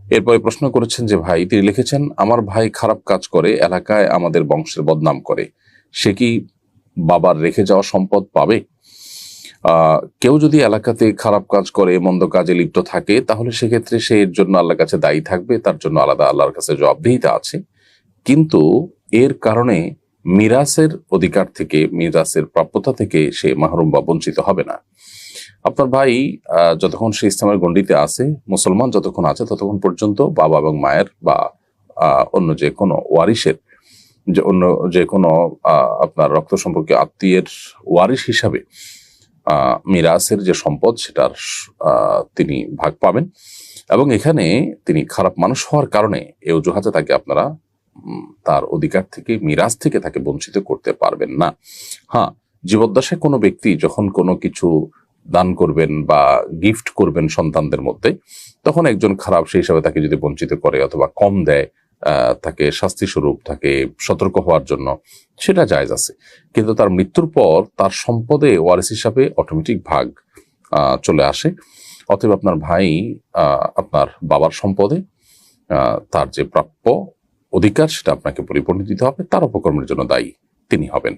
এরপরে প্রশ্ন করেছেন যে ভাই, তিনি লিখেছেন, আমার ভাই খারাপ কাজ করে, এলাকায় আমাদের বংশের বদনাম করে, সে কি বাবার রেখে যাওয়া সম্পদ পাবে? কেউ যদি এলাকাতে খারাপ কাজ করে, মন্দ কাজে লিপ্ত থাকে, তাহলে সেক্ষেত্রে সে এর জন্য আল্লাহর কাছে দায়ী থাকবে, তার জন্য আলাদা আল্লাহর কাছে জবাবদিহিতা আছে। কিন্তু এর কারণে মিরাসের অধিকার থেকে, মিরাসের প্রাপ্যতা থেকে সে মাহরুম বা বঞ্চিত হবে না। আপনার ভাই যতক্ষণ সে ইসলামের গণ্ডিতে আছে, মুসলমান যতক্ষণ আছে, ততক্ষণ পর্যন্ত বাবা এবং মায়ের বা অন্য যে কোনো ওয়ারিশের, যে অন্য যে কোনো আপনার রক্ত সম্পর্কে আত্মীয়ের ওয়ারিশ হিসাবে মিরাসের যে সম্পদ সেটার তিনি ভাগ পাবেন। এবং এখানে তিনি খারাপ মানুষ হওয়ার কারণে এই অজুহাতে তাকে আপনারা তার অধিকার থেকে, মিরাস থেকে তাকে বঞ্চিত করতে পারবেন না। হ্যাঁ, জীবদ্দশায় কোনো ব্যক্তি যখন কোনো কিছু দান করবেন বা গিফট করবেন সন্তানদের মধ্যে, তখন একজন খারাপ সেই হিসাবে তাকে যদি বঞ্চিত করে অথবা কম দেয়, তাকে শাস্তি স্বরূপ, তাকে সতর্ক হওয়ার জন্য, সেটা জায়েজ আছে। কিন্তু তার মৃত্যুর পর তার সম্পদে ওয়ারিস হিসাবে অটোমেটিক ভাগ চলে আসে। অতএব আপনার ভাই আপনার বাবার সম্পদে তার যে প্রাপ্য অধিকার সেটা আপনাকে পরিপূর্ণ দিতে হবে, তার অপকর্মের জন্য দায়ী তিনি হবেন।